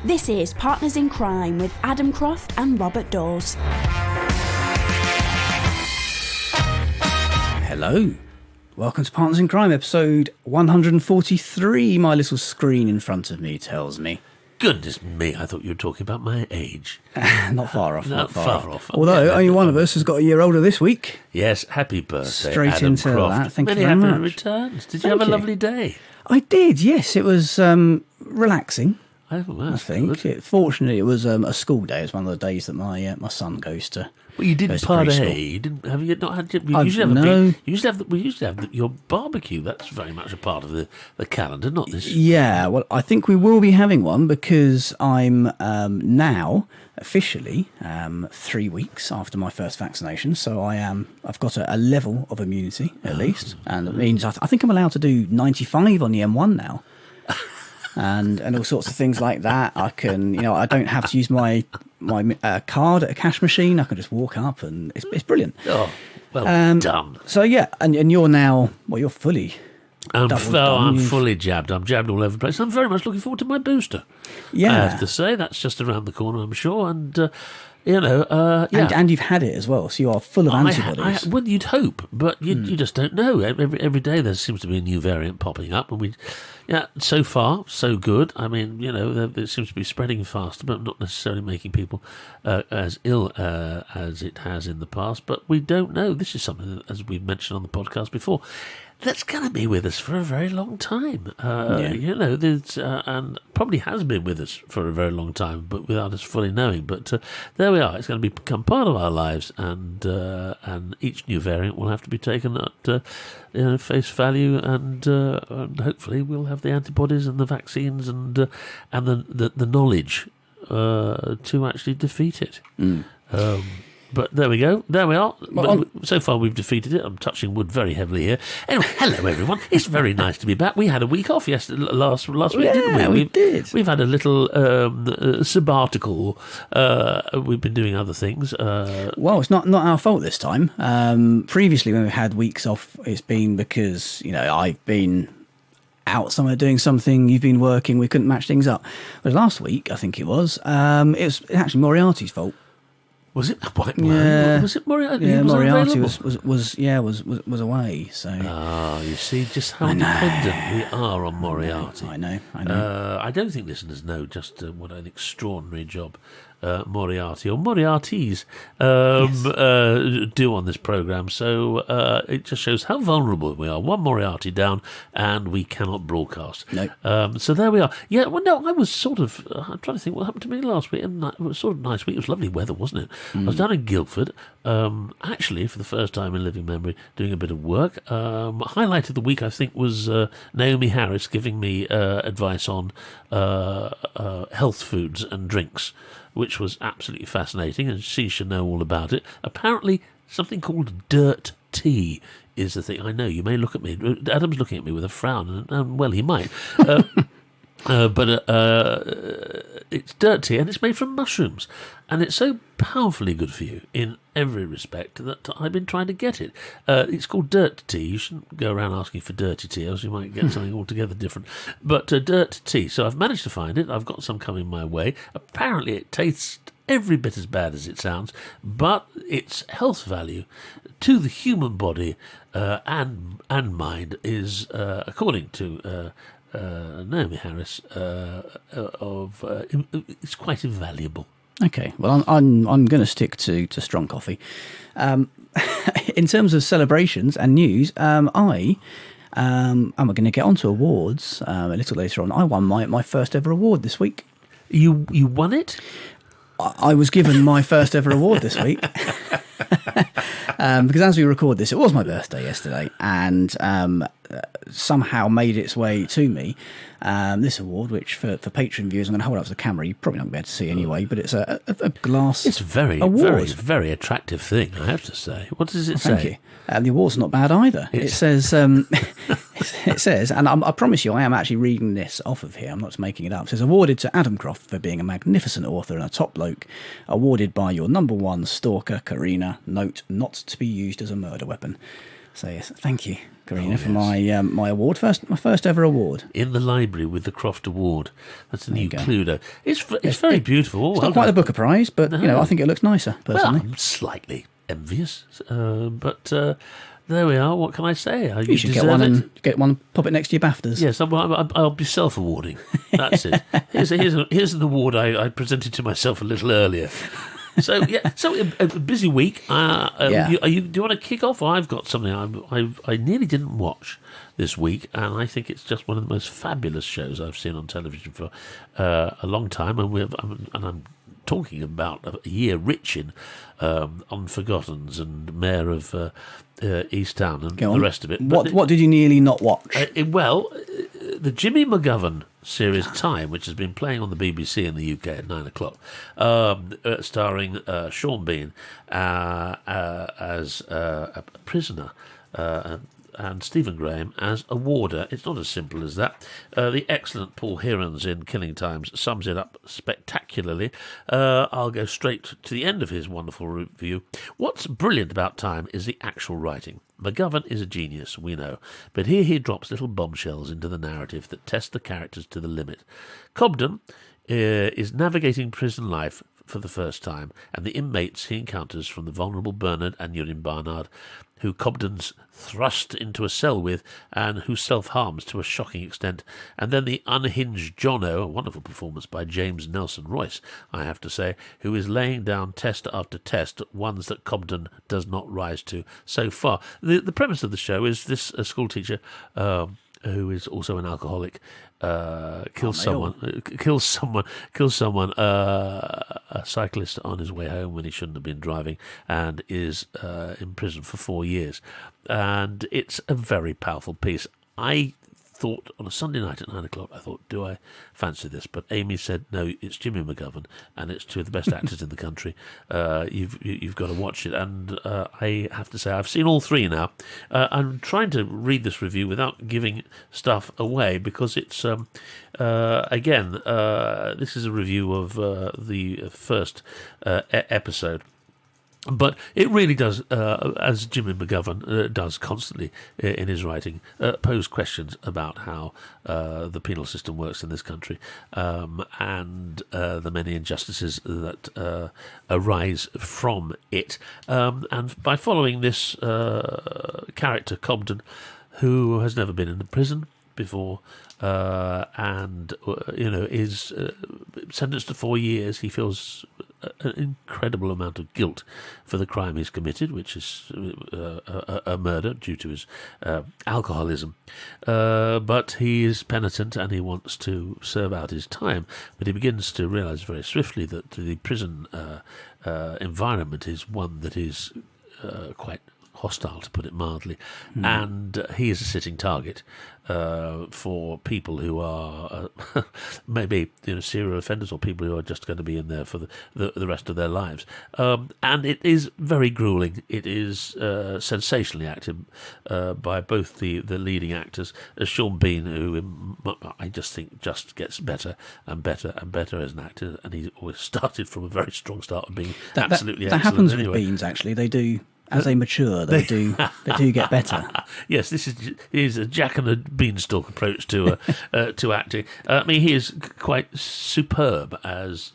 This is Partners in Crime with Adam Croft and Robert Daws. Hello. Welcome to Partners in Crime, episode 143. My little screen in front of me tells me. Goodness me, I thought you were talking about my age. Not far off. Not far off. Although only one of us has got a year older this week. Yes, happy birthday, Straight Adam into Croft. that. Thank Many you very happy much. returns. Did you have a lovely day? I did, yes. It was relaxing, Oh, well, I that's think. good. Fortunately, it was a school day. It's one of the days that my son goes to. Well, you didn't goes to preschool. partay. You didn't. Have you not had? We I've- usually have no. we usually have your barbecue. That's very much a part of the calendar, not this. Yeah, well, I think we will be having one because I'm now officially 3 weeks after my first vaccination. So I've got a level of immunity at least, and it means I think I'm allowed to do 95 on the M1 now. And all sorts of things like that. I can, I don't have to use my card at a cash machine. I can just walk up, and it's brilliant. Oh, well done. So yeah, and you're now you're fully. I'm done. fully jabbed. I'm jabbed all over the place. I'm very much looking forward to my booster. Yeah, I have to say that's just around the corner, I'm sure. And yeah. And you've had it as well, so you are full of antibodies. Well, you'd hope, but you just don't know. Every day there seems to be a new variant popping up, and so far so good. I mean, it seems to be spreading faster, but not necessarily making people as ill as it has in the past. But we don't know. This is something that, as we've mentioned on the podcast before, that's going to be with us for a very long time. There's, and probably has been with us for a very long time, but without us fully knowing. But there we are. It's going to become part of our lives, and each new variant will have to be taken at face value, and hopefully we'll have the antibodies and the vaccines and the knowledge to actually defeat it. But there we go. There we are. So far, we've defeated it. I'm touching wood very heavily here. Anyway, hello everyone. It's very nice to be back. We had a week off last week, didn't we? Yeah, we did. We've had a little sabbatical. We've been doing other things. Well, it's not our fault this time. Previously, when we've had weeks off, it's been because I've been out somewhere doing something. You've been working. We couldn't match things up. But last week, I think it was actually Moriarty's fault. Was it? Yeah. Was it Moriarty? Yeah, Moriarty unavailable? was away. So you see just how dependent we are on Moriarty. I know. I don't think listeners know just what an extraordinary job Moriarty or Moriarties do on this programme. So it just shows how vulnerable we are. One Moriarty down, and we cannot broadcast. No. So there we are. Yeah. Well, no, I was sort of. I'm trying to think what happened to me last week. And it was sort of a nice week. It was lovely weather, wasn't it? I was down in Guildford. Actually, for the first time in living memory, doing a bit of work. Highlight of the week, I think, was Naomi Harris giving me advice on health foods and drinks, which was absolutely fascinating, and she should know all about it. Apparently, something called dirt tea is the thing. I know, you may look at me. Adam's looking at me with a frown, and well, he might. But it's dirt tea, and it's made from mushrooms. And it's so powerfully good for you in every respect that I've been trying to get it. It's called dirt tea. You shouldn't go around asking for dirty tea, else you might get something altogether different. But dirt tea. So I've managed to find it. I've got some coming my way. Apparently it tastes every bit as bad as it sounds, but its health value to the human body and mind is, according to Naomi Harris, it's quite invaluable. Okay, well, I'm going to stick to strong coffee. In terms of celebrations and news, I'm going to get onto awards a little later on. I won my first ever award this week. You won it? I was given my first ever award this week. Because as we record this, it was my birthday yesterday, and somehow made its way to me. This award, which for Patreon viewers, I'm going to hold up to the camera. You're probably not going to be able to see anyway, but it's a glass. It's very, award. very attractive thing, I have to say. What does it say? Thank you. The award's not bad either. It says, it says, and I promise you, I am actually reading this off of here. I'm not just making it up. It says, awarded to Adam Croft for being a magnificent author and a top bloke. Awarded by your number one stalker, Karina. Note, not to be used as a murder weapon. So yes, thank you, Karina, for yes. my award, my first ever award. In the library with the Croft Award. That's a There new you go. Cluedo. It's very beautiful. It's not quite the Booker Prize, but I think it looks nicer personally. Well, I'm slightly envious, but there we are. What can I say? You should get one and pop it next to your BAFTAs. Yes, I'll be self-awarding. That's it. Here's an award I presented to myself a little earlier. So a busy week. Do you want to kick off? I've got something I nearly didn't watch this week, and I think it's just one of the most fabulous shows I've seen on television for a long time. And I'm talking about a year rich in Unforgottens and Mayor of East Town and the rest of it. What did you nearly not watch? The Jimmy McGovern series Time, which has been playing on the BBC in the UK at 9:00, starring Sean Bean as a prisoner, and Stephen Graham as a warder. It's not as simple as that. The excellent Paul Hearens in Killing Times sums it up spectacularly. I'll go straight to the end of his wonderful review. What's brilliant about Time is the actual writing. McGovern is a genius, we know, but here he drops little bombshells into the narrative that test the characters to the limit. Cobden is navigating prison life for the first time, and the inmates he encounters, from the vulnerable Bernard and Urine Barnard, who Cobden's thrust into a cell with and who self-harms to a shocking extent, and then the unhinged Jono, a wonderful performance by James Nelson Royce, I have to say, who is laying down test after test, ones that Cobden does not rise to so far. The premise of the show is this schoolteacher who is also an alcoholic, kills someone, a cyclist on his way home when he shouldn't have been driving, and is in prison for 4 years. And it's a very powerful piece. I thought on a Sunday night at 9:00, I thought, do I fancy this? But Amy said, no, it's Jimmy McGovern, and it's two of the best actors in the country. You've got to watch it. And I have to say, I've seen all three now. I'm trying to read this review without giving stuff away, because it's, again, this is a review of the first episode. But it really does, as Jimmy McGovern does constantly in his writing, pose questions about how the penal system works in this country, and the many injustices that arise from it. And by following this character, Cobden, who has never been in a prison before, and is sentenced to 4 years, he feels an incredible amount of guilt for the crime he's committed, which is a murder due to his alcoholism. But he is penitent and he wants to serve out his time. But he begins to realise very swiftly that the prison environment is one that is quite hostile, to put it mildly, and he is a sitting target for people who are maybe serial offenders, or people who are just going to be in there for the rest of their lives. And it is very grueling. It is sensationally acted by both the leading actors. Sean Bean, who I just think just gets better and better and better as an actor, and he always started from a very strong start of being absolutely excellent. That happens anyway. with Beans, actually. They do. As they mature, they do get better. Yes, this is a Jack and a Beanstalk approach to acting. I mean, he is quite superb as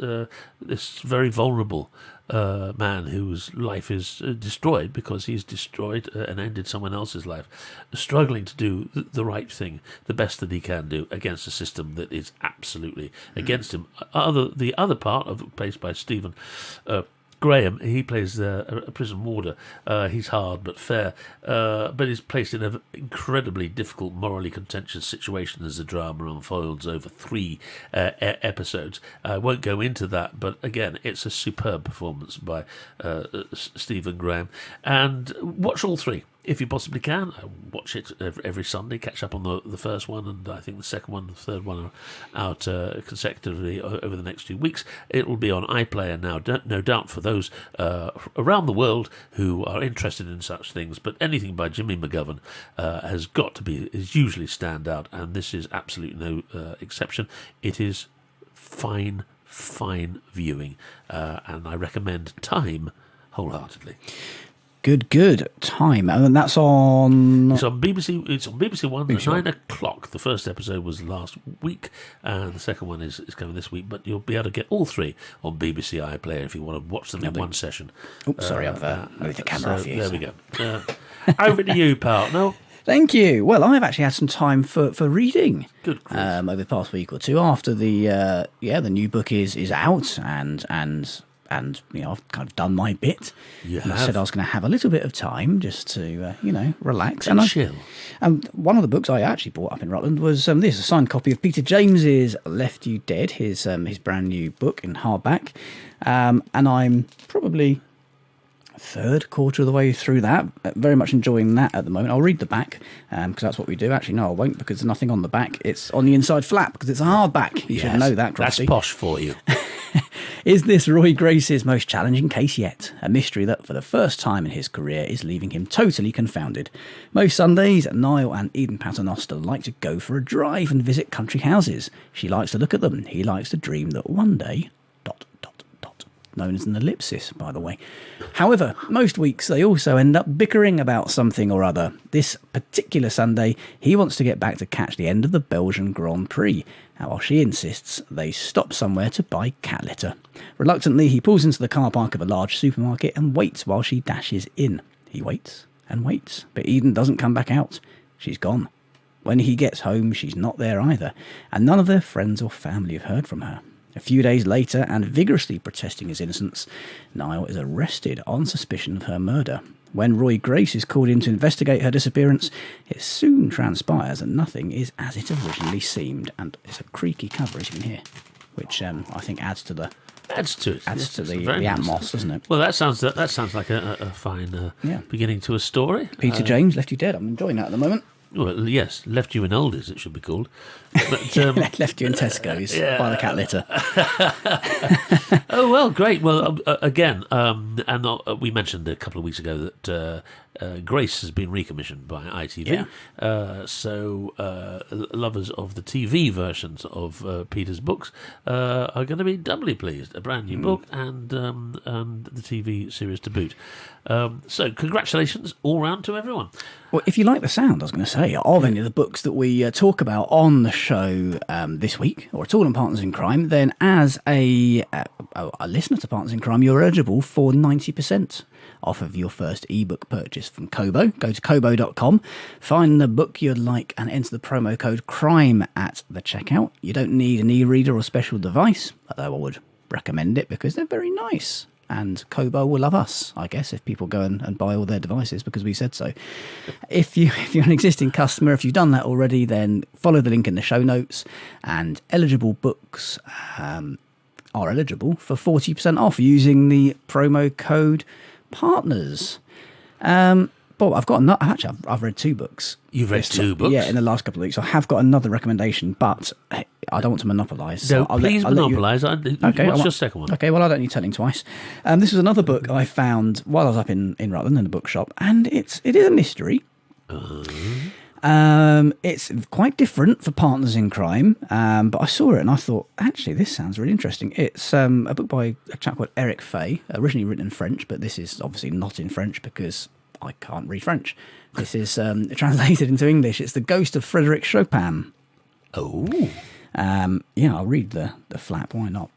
this very vulnerable man whose life is destroyed because he's destroyed and ended someone else's life, struggling to do the right thing, the best that he can do against a system that is absolutely against him. The other part played by Stephen Graham, he plays a prison warder. He's hard but fair, but is placed in an incredibly difficult, morally contentious situation as the drama unfolds over 3 episodes. I won't go into that, but again, it's a superb performance by Stephen Graham. And watch all 3. If you possibly can, watch it every Sunday, catch up on the first one, and I think the second one and the third one are out consecutively over the next few weeks. It will be on iPlayer now, no doubt, for those around the world who are interested in such things. But anything by Jimmy McGovern has got to is usually stand out, and this is absolutely no exception. It is fine viewing, and I recommend Time wholeheartedly. Good time. And that's on... It's on BBC. It's on BBC One at 9 o'clock. The first episode was last week, and the second one is coming this week. But you'll be able to get all three on BBC iPlayer if you want to watch them in one session. Oh, sorry, I've moved the camera off you. There we go. Over to you, pal. No. Thank you. Well, I've actually had some time for reading. Good. Over the past week or two, after the new book is out, and I've kind of done my bit. And I said I was going to have a little bit of time just to relax and chill. And one of the books I actually bought up in Rutland was this, a signed copy of Peter James's Left You Dead, his brand new book in hardback, and I'm probably quarter of the way through that. Very much enjoying that at the moment. I'll read the back because that's what we do. Actually, no, I won't, because there's nothing on the back. It's on the inside flap because it's a hardback. You should know that, Crofty. That's posh for you. Is this Roy Grace's most challenging case yet? A mystery that, for the first time in his career, is leaving him totally confounded. Most Sundays, Niall and Eden Paternoster like to go for a drive and visit country houses. She likes to look at them. He likes to dream that one day... known as an ellipsis, by the way. However, most weeks they also end up bickering about something or other. This particular Sunday, he wants to get back to catch the end of the Belgian Grand Prix, while she insists they stop somewhere to buy cat litter. Reluctantly, he pulls into the car park of a large supermarket and waits while she dashes in. He waits and waits, but Eden doesn't come back out. She's gone. When he gets home, she's not there either, and none of their friends or family have heard from her. A few days later, and vigorously protesting his innocence, Niall is arrested on suspicion of her murder. When Roy Grace is called in to investigate her disappearance, it soon transpires that nothing is as it originally seemed, and it's a creaky cover, as you can hear, which I think adds to the atmos, doesn't it? Well, that sounds like a fine beginning to a story. Peter James, Left You Dead. I'm enjoying that at the moment. Well, yes, Left You in Oldies, it should be called. But, Left You in Tesco's by the cat litter. Oh, well, great. Well, again, we mentioned a couple of weeks ago that Grace has been recommissioned by ITV. Yeah. So lovers of the TV versions of Peter's books are going to be doubly pleased. A brand new book and the TV series to boot. So congratulations all round to everyone. Well, if you like the sound, I was going to say, of any of the books that we talk about on the show this week, or at all on Partners in Crime, then as a listener to Partners in Crime, you're eligible for 90% off of your first ebook purchase from Kobo. Go to kobo.com, find the book you'd like, and enter the promo code CRIME at the checkout. You don't need an e-reader or special device, although I would recommend it because they're very nice. And Kobo will love us, I guess, if people go and buy all their devices because we said so. If you're an existing customer, if you've done that already, then follow the link in the show notes, and eligible books are eligible for 40% off using the promo code PARTNERS. Bob, I've read two books. You've read two books? Yeah, in the last couple of weeks. I have got another recommendation, but I don't want to monopolise. So please monopolise. What's your second one? Okay, well, I don't need telling twice. This was another book I found while I was up in Rutland in the bookshop, and it is a mystery. It's quite different for Partners in Crime, but I saw it and I thought, actually, this sounds really interesting. It's a book by a chap called Éric Faye, originally written in French, but this is obviously not in French because I can't read French. This is translated into English. It's The Ghost of Frédéric Chopin. Oh. I'll read the flap. Why not?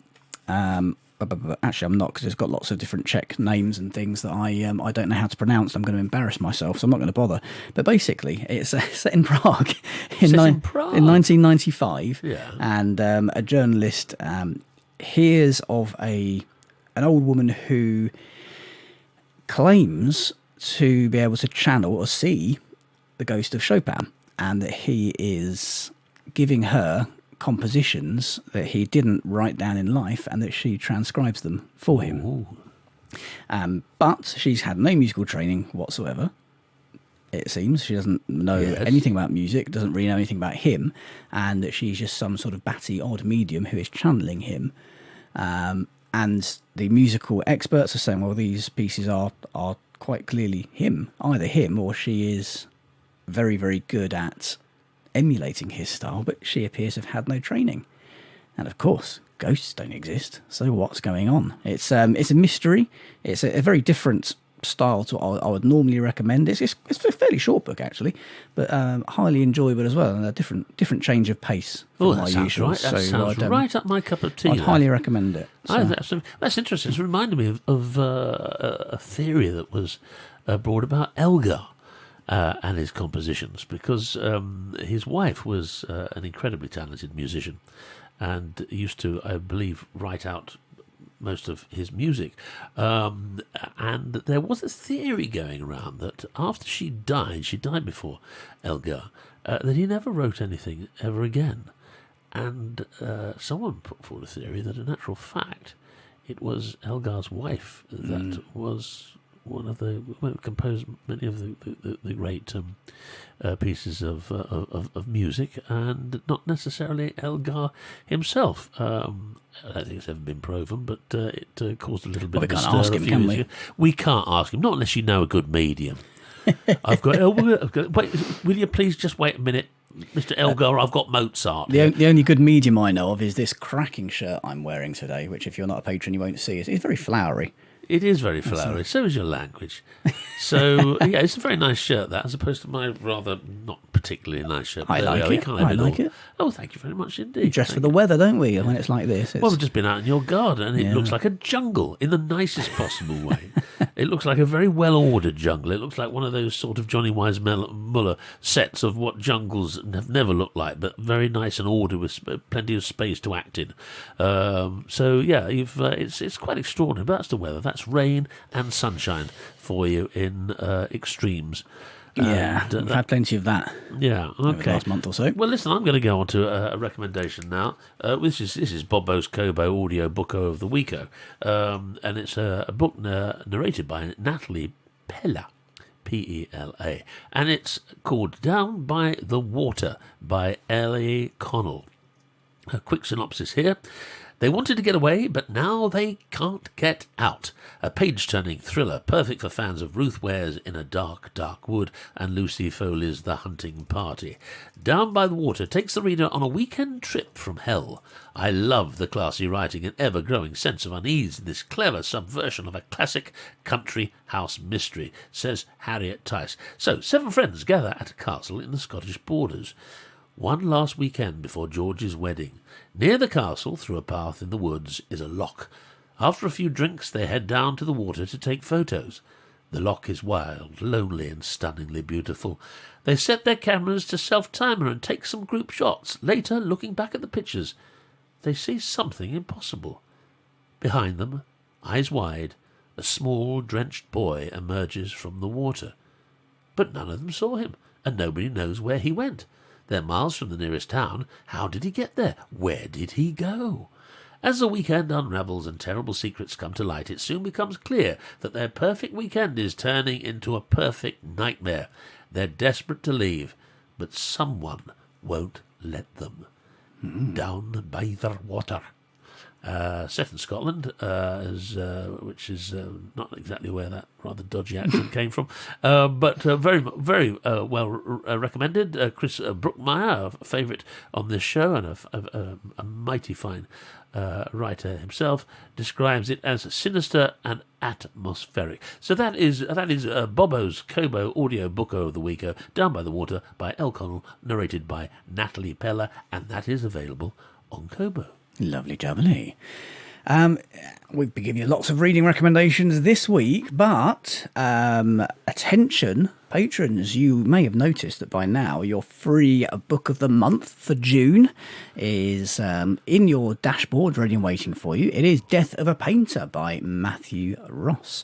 But actually, I'm not, because it's got lots of different Czech names and things that I don't know how to pronounce. I'm going to embarrass myself, so I'm not going to bother. But basically, it's set in Prague in 1995. Yeah. And a journalist hears of an old woman who claims to be able to channel or see the ghost of Chopin, and that he is giving her compositions that he didn't write down in life and that she transcribes them for him. But she's had no musical training whatsoever, it seems. She doesn't know anything about music, doesn't really know anything about him, and that she's just some sort of batty odd medium who is channeling him. And the musical experts are saying, well, these pieces are quite clearly either him or she is very, very good at emulating his style, but she appears to have had no training. And of course, ghosts don't exist, so what's going on? It's a mystery. It's a very different style to what I would normally recommend. It's a fairly short book actually, but highly enjoyable as well, and a different change of pace from my usual. Right. That sounds right up my cup of tea. I'd highly recommend it. So. That's interesting. It's reminded me of a theory that was brought about Elgar and his compositions, because his wife was an incredibly talented musician and used to, I believe, write out most of his music. And there was a theory going around that after she died before Elgar, that he never wrote anything ever again. And someone put forward a theory that in actual fact it was Elgar's wife that was one of the composed many of the great pieces of music, and not necessarily Elgar himself. I don't think it's ever been proven, but it caused a little bit of a stir. Ask him, can we? We can't ask him, not unless you know a good medium. I've got. Wait, will you please just wait a minute, Mr. Elgar? I've got Mozart. The only good medium I know of is this cracking shirt I'm wearing today, which if you're not a patron you won't see. It's very flowery. It is very flowery. So is your language. So, yeah, it's a very nice shirt, that, as opposed to my rather not particularly nice shirt. I like it. Oh, thank you very much indeed. We dress for the weather, don't we, when it's like this? Well, we've just been out in your garden, and it looks like a jungle in the nicest possible way. It looks like a very well-ordered jungle. It looks like one of those sort of Johnny Weissmuller sets of what jungles have never looked like, but very nice and ordered with plenty of space to act in. So, yeah, it's quite extraordinary, but that's the weather. That's rain and sunshine for you in extremes. Yeah, we've had plenty of that. Yeah, okay. Over the last month or so. Well, listen, I'm going to go on to a recommendation now. This is Bobo's Kobo Audiobook of the Weeko, and it's a book narrated by Natalie Pela, Pela, and it's called Down by the Water by Elly Connel. A quick synopsis here. They wanted to get away, but now they can't get out. A page-turning thriller, perfect for fans of Ruth Ware's In a Dark, Dark Wood and Lucy Foley's The Hunting Party. Down by the Water takes the reader on a weekend trip from hell. I love the classy writing and ever-growing sense of unease in this clever subversion of a classic country house mystery, says Harriet Tice. So, 7 friends gather at a castle in the Scottish borders. One last weekend before George's wedding. Near the castle, through a path in the woods, is a loch. After a few drinks, they head down to the water to take photos. The loch is wild, lonely, and stunningly beautiful. They set their cameras to self-timer and take some group shots. Later, looking back at the pictures, they see something impossible. Behind them, eyes wide, a small, drenched boy emerges from the water. But none of them saw him, and nobody knows where he went. They're miles from the nearest town. How did he get there? Where did he go? As the weekend unravels and terrible secrets come to light, it soon becomes clear that their perfect weekend is turning into a perfect nightmare. They're desperate to leave, but someone won't let them. Down by the water. Set in Scotland, which is not exactly where that rather dodgy accent came from, but very, very well recommended. Chris Brookmeyer, a favourite on this show and a mighty fine writer himself, describes it as sinister and atmospheric. So that is Bobo's Kobo Audiobook of the Weeko, Down by the Water by Elly Connel, narrated by Natalie Pela, and that is available on Kobo. Lovely jubbly. We've been giving you lots of reading recommendations this week, but attention, patrons, you may have noticed that by now your free book of the month for June is in your dashboard, ready and waiting for you. It is Death of a Painter by Matthew Ross.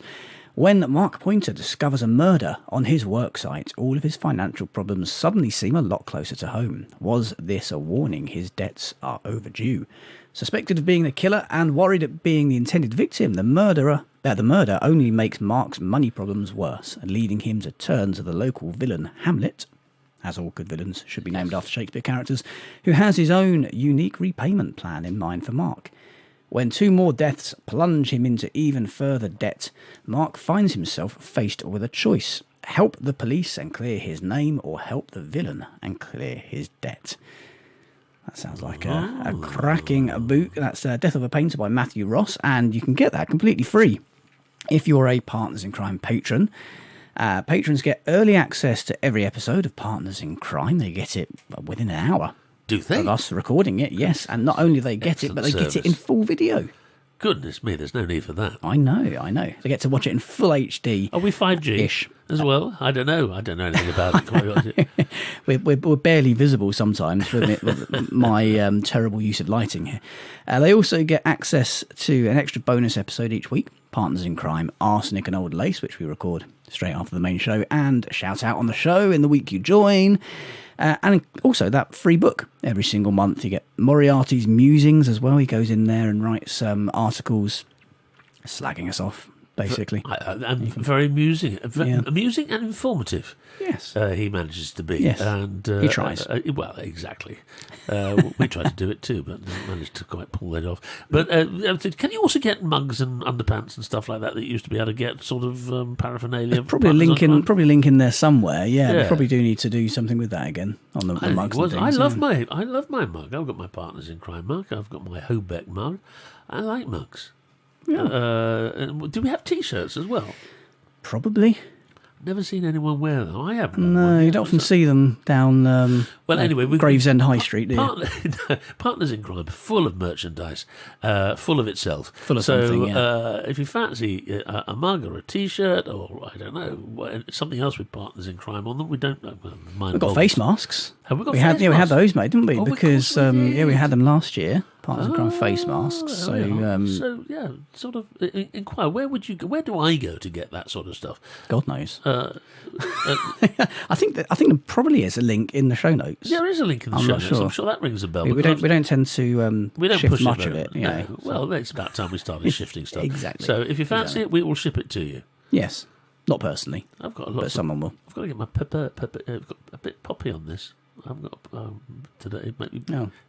When Mark Pointer discovers a murder on his worksite, all of his financial problems suddenly seem a lot closer to home. Was this a warning his debts are overdue? Suspected of being the killer and worried at being the intended victim, the murder only makes Mark's money problems worse, leading him to turn to the local villain Hamlet, as all good villains should be named after Shakespeare characters, who has his own unique repayment plan in mind for Mark. When 2 more deaths plunge him into even further debt, Mark finds himself faced with a choice. Help the police and clear his name, or help the villain and clear his debt. That sounds like a cracking book. That's Death of a Painter by Matthew Ross, and you can get that completely free If you're a Partners in Crime patron, patrons get early access to every episode of Partners in Crime. They get it within an hour. Do they? Of us recording it, yes. And not only do they get it, but they get it in full video. Goodness me, there's no need for that. I know. They get to watch it in full HD. Are we 5G as well? I don't know anything about it. We're barely visible sometimes with my terrible use of lighting here. They also get access to an extra bonus episode each week, Partners in Crime, Arsenic and Old Lace, which we record straight after the main show, and a shout out on the show in the week you join. And also that free book every single month. You get Moriarty's musings as well. He goes in there and writes articles slagging us off, basically. And very amusing, amusing and informative. Yes, he manages to be. Yes, and he tries. Well, exactly. We try to do it too, but don't manage to quite pull that off. But can you also get mugs and underpants and stuff like that you used to be able to get? Sort of paraphernalia. Probably a link in there somewhere. Yeah, we probably do need to do something with that again on the mugs. And things, I love my mug. I've got my Partners in Crime mug. I've got my Hobeck mug. I like mugs. Yeah. Do we have T-shirts as well? Probably. Never seen anyone wear them. I haven't. No, you don't often see them down anyway, Gravesend High Street, do you? Partners in Crime, full of merchandise, full of itself. Full of something, if you fancy a mug or a T-shirt or, I don't know, something else with Partners in Crime on them, we don't mind. We've got face masks. Have we got face masks? Yeah, we had those made, didn't we? Oh, because, we had them last year. Partners in Crime face masks. So sort of inquire. Where do I go to get that sort of stuff? God knows. I think there probably is a link in the show notes. There is a link in the show notes. Sure. I'm sure that rings a bell. We don't tend to shift push much of it. No. Well, it's about time we started shifting stuff. Exactly. So if you fancy it, we will ship it to you. Yes, not personally. I've got a lot. But someone will. I've got to get my pepper. I've got a bit poppy on this. I've got today.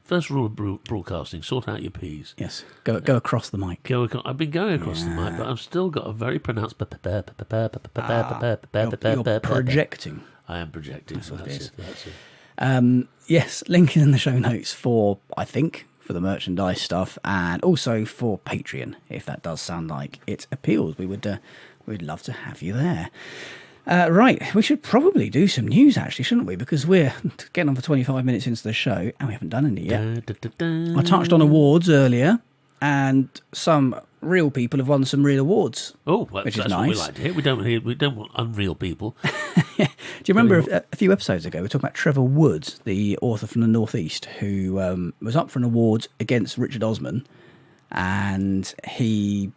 First rule of broadcasting: sort out your P's. Yes, go across the mic. I've been going across the mic, but I've still got a very pronounced. You're projecting. I am projecting. So that's it. Yes, link in the show notes for the merchandise stuff, and also for Patreon if that does sound like it appeals. We'd love to have you there. Right, we should probably do some news, actually, shouldn't we? Because we're getting on for 25 minutes into the show, and we haven't done any yet. I touched on awards earlier, and some real people have won some real awards. Oh, well, which is nice. What we like to hear. We don't want unreal people. Do you remember a few episodes ago, we were talking about Trevor Wood, the author from the Northeast, who was up for an award against Richard Osman, and he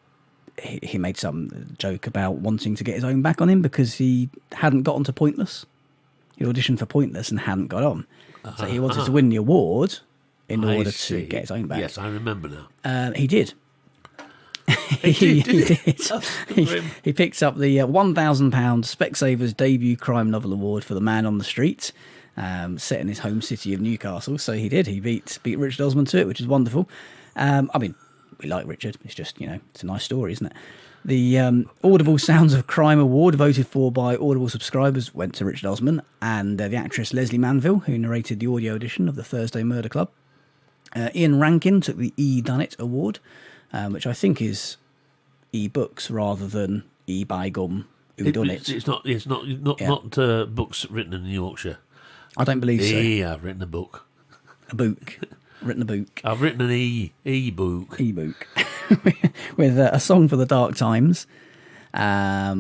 made some joke about wanting to get his own back on him because he hadn't got onto Pointless. He auditioned for Pointless and hadn't got on. So he wanted to win the award in order to get his own back. Yes, I remember now. He did. He picked up the £1,000 Specsavers debut crime novel award for The Man on the Street, set in his home city of Newcastle. So he did. He beat Richard Osman to it, which is wonderful. We like Richard. It's just, it's a nice story, isn't it? The Audible Sounds of Crime Award, voted for by Audible subscribers, went to Richard Osman, and the actress Leslie Manville, who narrated the audio edition of the Thursday Murder Club. Ian Rankin took the E Dunnett Award, which I think is e-books rather than e-bygum whodunit. It's not books written in Yorkshire. I don't believe so. Yeah, I've written a book. A book. Written a book. I've written an e-book. E-book. With a song for the Dark Times,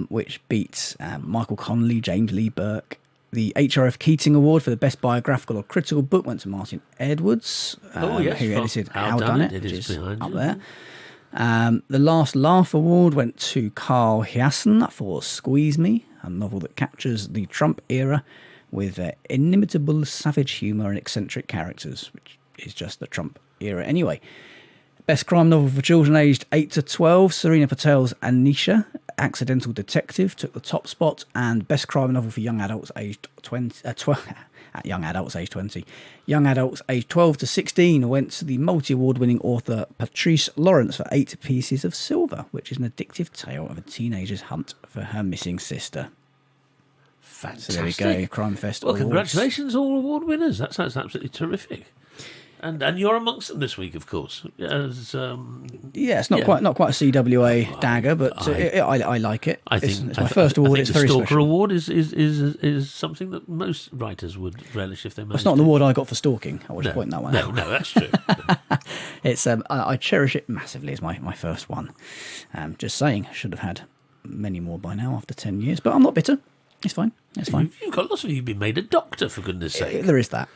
which beats Michael Connelly, James Lee Burke. The HRF Keating Award for the Best Biographical or Critical Book went to Martin Edwards, who edited How Done It, which is up there. The Last Laugh Award went to Carl Hiassen for Squeeze Me, a novel that captures the Trump era with inimitable savage humour and eccentric characters, which is just the Trump era anyway. Best crime novel for children aged 8 to 12, Serena Patel's Anisha, Accidental Detective, took the top spot, and best crime novel for young adults aged 20. Young adults aged 12 to 16 went to the multi-award-winning author Patrice Lawrence for 8 Pieces of Silver, which is an addictive tale of a teenager's hunt for her missing sister. Fantastic. So there we go, Crime Festival. Well, congratulations, all award winners. That sounds absolutely terrific. And you're amongst them this week, of course. As, Yeah, it's not quite a CWA dagger, but I like it. I think it's my first award. It's the very Stalker special. Award is something that most writers would relish if they managed. It's not an award I got for stalking. I will just point that one out. No, that's true. It's I cherish it massively. It's my first one. Just saying, I should have had many more by now after 10 years, but I'm not bitter. It's fine. It's fine. You've got lots of you've been made a doctor, for goodness sake. There is that.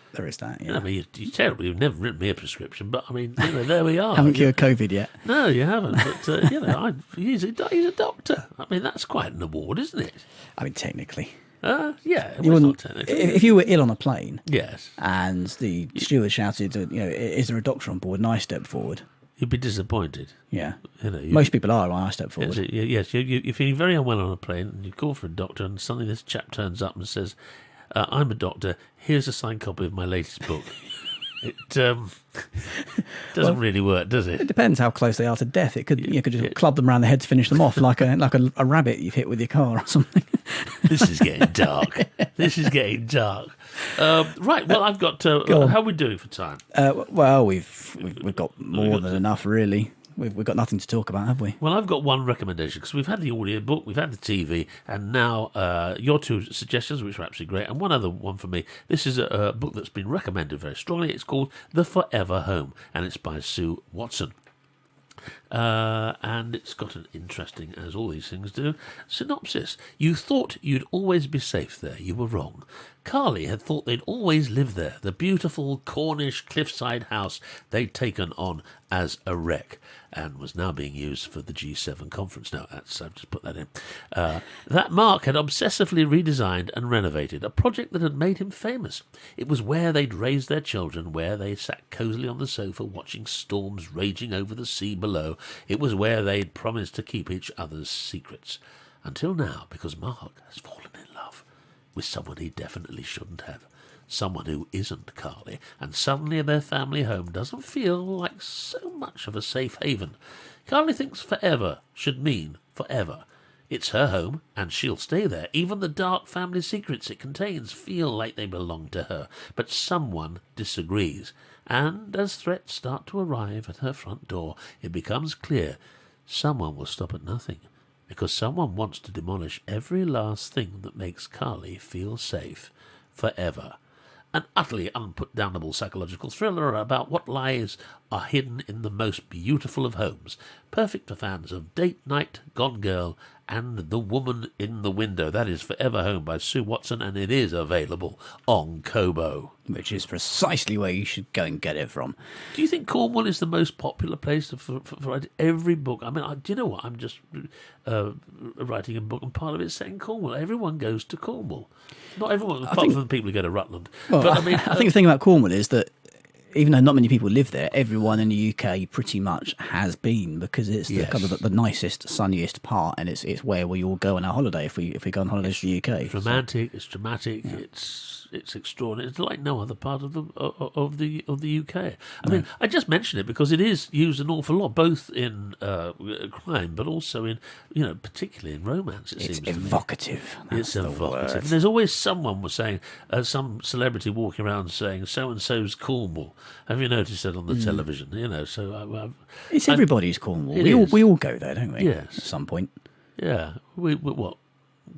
Yeah. I mean, you're terrible. You've never written me a prescription, but I mean, there we are. Haven't cured COVID yet. No, you haven't. But he's a doctor. I mean, that's quite an award, isn't it? I mean, technically. Yeah, You well, wouldn't, it's not technically. if you were ill on a plane Yes, and the steward shouted, is there a doctor on board? And I stepped forward. you'd be disappointed. Yeah. You Most people are when I step forward. Yes, you're feeling very unwell on a plane, and you call for a doctor, and suddenly this chap turns up and says, "I'm a doctor. Here's a signed copy of my latest book." It doesn't really work, does It it? depends how close they are to death. It could you could just club them around the head to finish them off, like a rabbit you've hit with your car or something. This is getting dark. Right. Well, I've got. How are we doing for time? Well, we've got more than enough, really. We've got nothing to talk about, have we? Well, I've got one recommendation because we've had the audiobook, we've had the TV, and now your two suggestions, which are absolutely great, and one other one for me. This is a book that's been recommended very strongly. It's called The Forever Home, and it's by Sue Watson. And it's got an interesting, as all these things do, synopsis. You thought you'd always be safe there. You were wrong. Carly had thought they'd always live there, the beautiful Cornish cliffside house they'd taken on as a wreck, and was now being used for the G7 conference. No, I've just put that in. That Mark had obsessively redesigned and renovated, a project that had made him famous. It was where they'd raised their children, where they sat cosily on the sofa watching storms raging over the sea below. It was where they'd promised to keep each other's secrets. Until now, because Mark has fallen in love with someone he definitely shouldn't have. Someone who isn't Carly, and suddenly their family home doesn't feel like so much of a safe haven. Carly thinks forever should mean forever. It's her home, and she'll stay there. Even the dark family secrets it contains feel like they belong to her. But someone disagrees, and as threats start to arrive at her front door, it becomes clear someone will stop at nothing, because someone wants to demolish every last thing that makes Carly feel safe forever. An utterly unputdownable psychological thriller about what lies are hidden in the most beautiful of homes, perfect for fans of Date Night, Gone Girl, and The Woman in the Window. That is Forever Home by Sue Watson, and it is available on Kobo. Which is precisely where you should go and get it from. Do you think Cornwall is the most popular place for write every book? I mean, do you know what? I'm just writing a book, and part of it's set in Cornwall. Everyone goes to Cornwall. Not everyone, apart from the people who go to Rutland. Well, but I mean, I think the thing about Cornwall is that even though not many people live there, everyone in the UK pretty much has been, because it's the kind of the nicest, sunniest part, and it's where we all go on our holiday if we go on holidays to the UK. It's romantic, it's dramatic, it's extraordinary. It's like no other part of the UK. I mean, I just mention it because it is used an awful lot, both in crime, but also in particularly in romance. It's seems evocative. It's evocative. And there's always someone was saying, some celebrity walking around saying, "So and so's Cornwall." Have you noticed that on the television? So it's everybody's Cornwall. We all go there, don't we? Yes. At some point. Yeah. We what?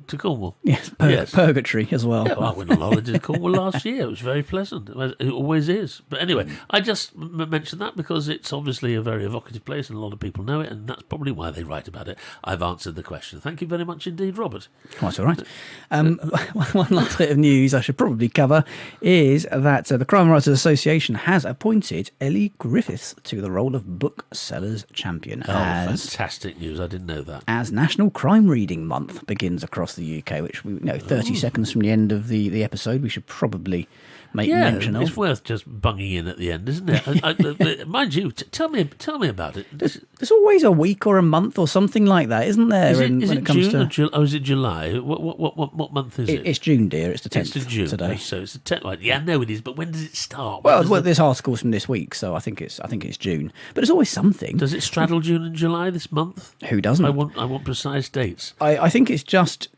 To Cornwall? Yes, purgatory as well. Yeah, well, I went on holiday to Cornwall last year. It was very pleasant. It always is. But anyway, I just mentioned that because it's obviously a very evocative place and a lot of people know it, and that's probably why they write about it. I've answered the question. Thank you very much indeed, Robert. Quite all right. One last bit of news I should probably cover is that the Crime Writers Association has appointed Elly Griffiths to the role of booksellers champion. Fantastic news. I didn't know that. As National Crime Reading Month begins across the UK, which 30 seconds from the end of the episode, we should probably make mention of. It's worth just bunging in at the end, isn't it? Mind you, tell me about it. There's always a week or a month or something like that, isn't there? Is it June or is it July? What month is it? It's June, dear. It's the 10th it's June today. So it's the 10th. Right. Yeah, I know it is, but when does it start? Well, this article's from this week, so I think it's June. But it's always something. Does it straddle June and July this month? Who doesn't? I want precise dates. I think it's just...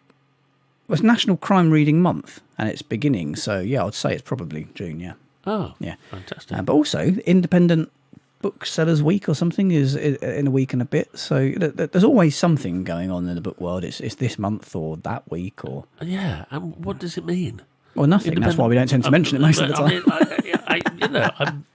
It's National Crime Reading Month, and it's beginning, so yeah, I'd say it's probably June, yeah. Oh, Yeah. fantastic. But also, Independent Booksellers Week or something is in a week and a bit. So there's always something going on in the book world. It's this month or that week or... Yeah, and what does it mean? Well, nothing. That's why we don't tend to mention it most of the time.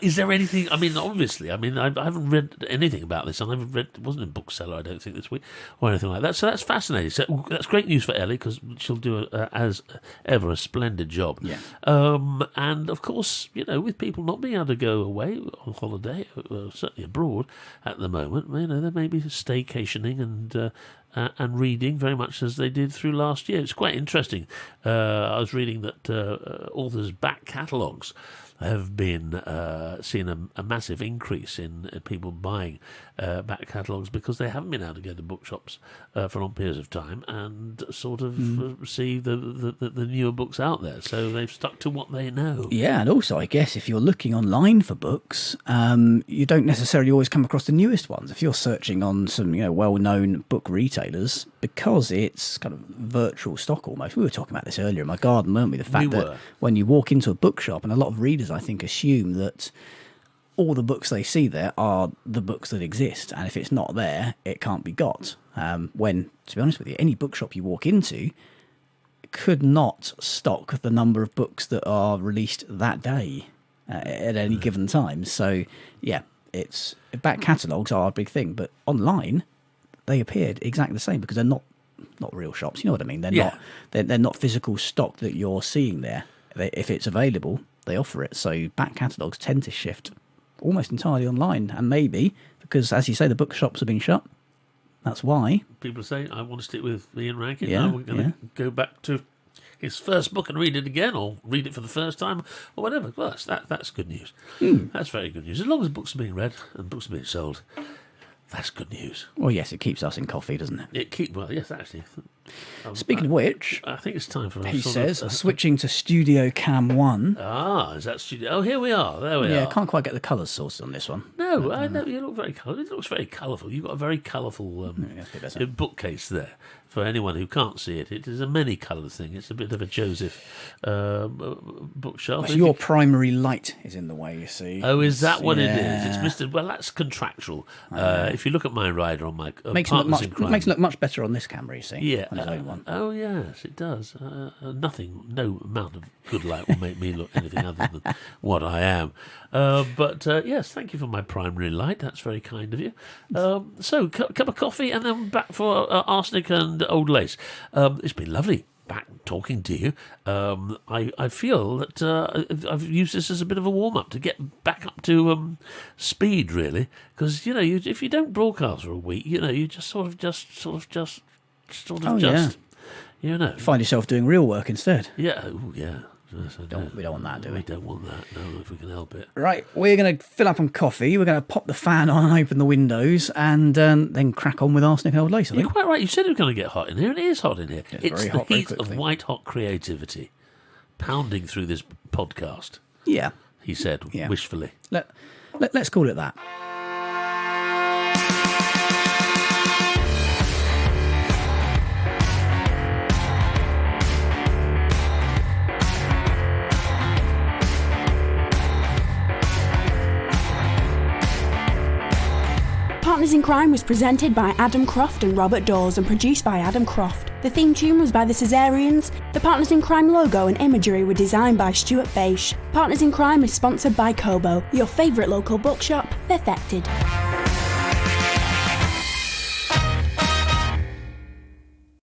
Is there anything? I mean, obviously, I haven't read anything about this, and I haven't read. It wasn't in Bookseller, I don't think, this week or anything like that. So that's fascinating. So that's great news for Elly, because she'll do as ever a splendid job. Yeah. And of course, with people not being able to go away on holiday, certainly abroad at the moment, there may be staycationing and reading very much as they did through last year. It's quite interesting. I was reading that authors' back catalogues have been seeing a massive increase in people buying back catalogues, because they haven't been able to go to bookshops for long periods of time and sort of see the newer books out there. So they've stuck to what they know. Yeah, and also I guess if you're looking online for books, you don't necessarily always come across the newest ones. If you're searching on some well-known book retailers, because it's kind of virtual stock almost. We were talking about this earlier in my garden, weren't we? The fact that when you walk into a bookshop, and a lot of readers, I think, assume that all the books they see there are the books that exist, and if it's not there, it can't be got. When, to be honest with you, any bookshop you walk into could not stock the number of books that are released that day at any given time. So, yeah, it's back catalogues are a big thing, but online they appeared exactly the same, because they're not real shops. You know what I mean? They're not physical stock that you're seeing there. If it's available, they offer it. So back catalogues tend to shift almost entirely online, and maybe because, as you say, the bookshops have been shut. That's why people say, I want to stick with Ian Rankin. Yeah, we're going to go back to his first book and read it again, or read it for the first time, or whatever. Well, that's good news. That's very good news. As long as books are being read and books are being sold, that's good news. Well, yes, it keeps us in coffee, doesn't it? Well, yes, actually. Speaking of which, I think it's time for us. He says, switching to Studio Cam 1. Is that Studio? Oh, here we are. There we are. Yeah, I can't quite get the colours sorted on this one. No, I know you look very colourful. It looks very colourful. You've got a very colourful bookcase there. For anyone who can't see it, it is a many-coloured thing. It's a bit of a Joseph bookshelf. So your primary light is in the way, you see. Oh, is that what it is? It's Mr. Well, that's contractual. If you look at my rider on my makes it look much better on this camera, you see. Yeah. On his own one. Oh, yes, it does. No amount of good light will make me look anything other than what I am. But yes, thank you for my primary light. That's very kind of you. So, cup of coffee, and then back for arsenic and old lace. It's been lovely back talking to you. I feel that I've used this as a bit of a warm-up to get back up to speed, really, because if you don't broadcast for a week, you just sort of find yourself doing real work instead. Yeah. Oh, yeah. Yes, we don't want that, do we? We don't want that, no, if we can help it. Right, we're going to fill up on coffee, we're going to pop the fan on and open the windows, and then crack on with arsenic and old lace, I think. You're quite right, you said it was going to get hot in here, and it is hot in here. It's very the hot, very heat of quickly. white-hot creativity pounding through this podcast, Yeah. he said, wishfully. Let's call it that. Partners in Crime was presented by Adam Croft and Robert Daws and produced by Adam Croft. The theme tune was by the Caesareans. The Partners in Crime logo and imagery were designed by Stuart Beisch. Partners in Crime is sponsored by Kobo, your favourite local bookshop, perfected.